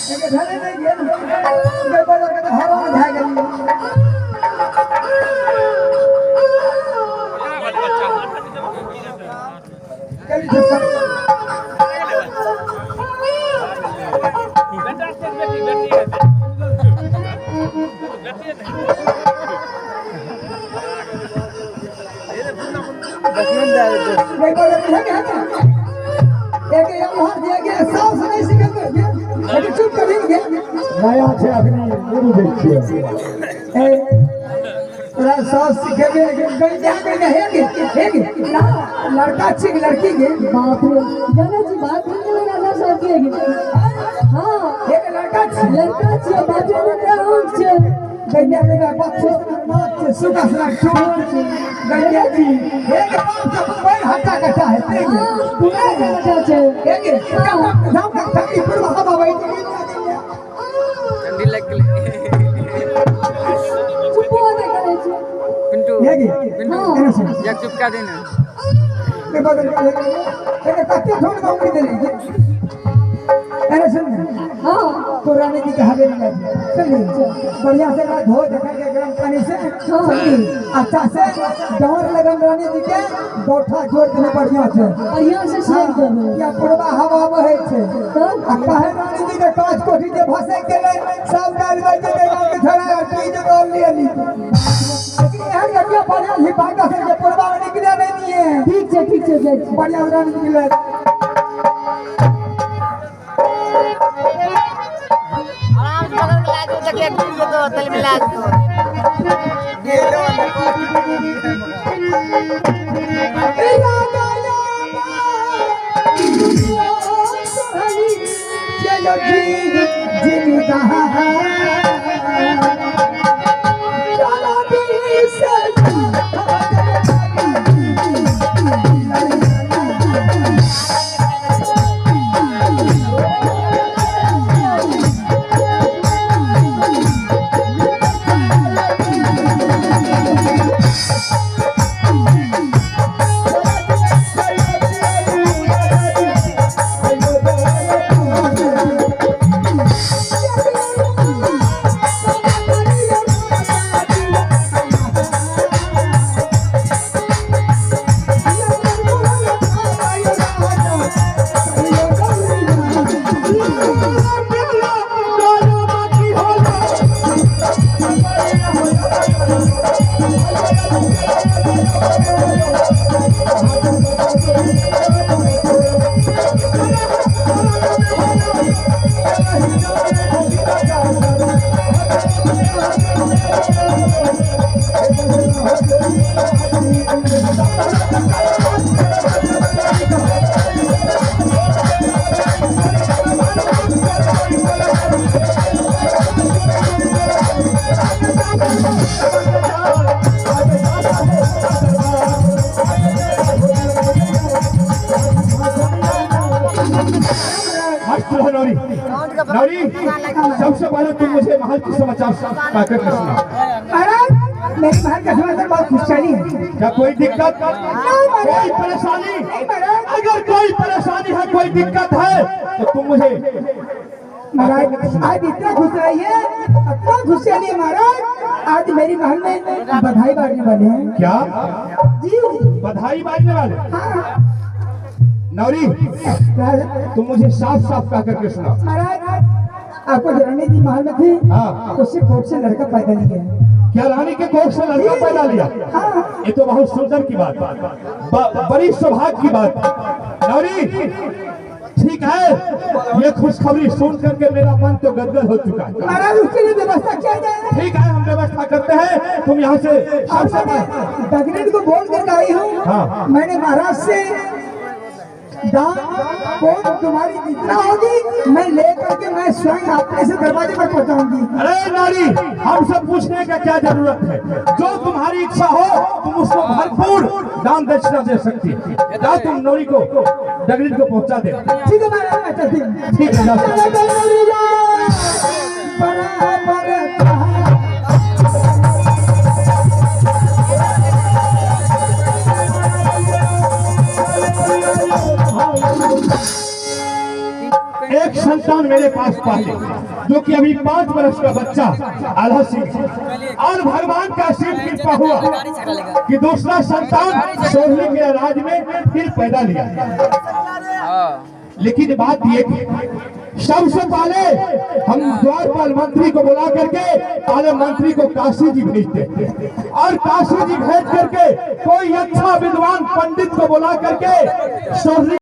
एक धरे नहीं गेल के बोल के हरान भए गेल चल नया छे अभी गुरु देखिए लड़का अच्छी लड़की के बाप रे जाना जी बात करने में राजा साहब के हाँ एक लड़का लड़का छे बाजू में रहूं छे गैया देगा बच्चे नाच से सुगा सुगा छोड़ गैया जी एक बाप का कोई हटा कटा है पूरा जाना छे एक नाम का ठंडी पूर्व हवा भाई ठंडी लग गई चुप हो दे करे छे पिंटू हाँ या चुपका देना के बदल एक कच्चे छोड़ का उंगली दे लीजिए अरे सुन हाँ तो रानी जी का हवेली में चलिए बढ़िया से ना धो देखा के गर्म पानी से अच्छा से डोर लगन रानी जी के गोठा जोड़ के बढ़िया से बढ़िया से शेर देबे या पूर्वा हवा बहे छे आ कहे रानी जी के कांच कोठी जे भसे के ले सब डाल के देगा के थोड़ा की जो डाल लिया ली लेकिन यहां गटिया बढ़िया ही बागा से जे पूर्वा में निकले नहीं है ठीक से जाए बढ़िया रानी जी ले आराम से बगल में ला दो तकिया टूट दो तल में ला दो ये लो नौरी सबसे पहले तुम मुझे महल की समाचार पाकर के सुनाओ। महाराज मेरी महल का समाचार बहुत खुशहाली है। क्या कोई दिक्कत कोई परेशानी? अगर कोई परेशानी है कोई दिक्कत है तो तुम मुझे महाराज आज इतना खुश रहिए इतना खुशहाली है महाराज आज मेरी महल में बधाई बांटने वाले हैं। क्या जी बधाई बांटने वाले? हाँ नौरी तुम मुझे साफ साफ कह करके सुनाओ। महाराज आपको जो रानी जी महल में थी हाँ उससे कोर्ट से लड़का पैदा लिया है। क्या रानी के कोख से लड़का पैदा लिया? ये तो बहुत सुंदर की बात बड़ी सौभाग्य की बात। नौरी ठीक है ये खुशखबरी सुन करके मेरा मन तो गदगद हो चुका है। महाराज उसके लिए व्यवस्था किया जाए। ठीक है हम व्यवस्था करते हैं। तुम यहाँ से डगरेट को बोल कर आई हूँ। हाँ। मैंने महाराज से दान कौन तुम्हारी जितना होगी मैं लेकर के मैं स्वयं अपने से दरवाजे पर पहुंचाऊंगी। अरे नारी हम सब पूछने का क्या जरूरत है? जो तुम्हारी इच्छा हो तुम उसको भरपूर दान दक्षिणा दे सकती है। जाओ तुम नौरी को डगरीट को पहुंचा दे। ठीक है महाराज मैं चलती हूँ। ठीक है एक संतान मेरे पास पहले, जो कि अभी 5 वर्ष का बच्चा आल्हा सिंह, और भगवान का शिव कृपा हुआ कि दूसरा संतान सोहली के राज में फिर पैदा लिया। लेकिन बात ये थी, सबसे पहले हम द्वारपाल मंत्री को बुला करके पहले मंत्री को काशी जी भेजते, और काशी जी भेज करके कोई अच्छा विद्वान पंडित को बुला करके सोहली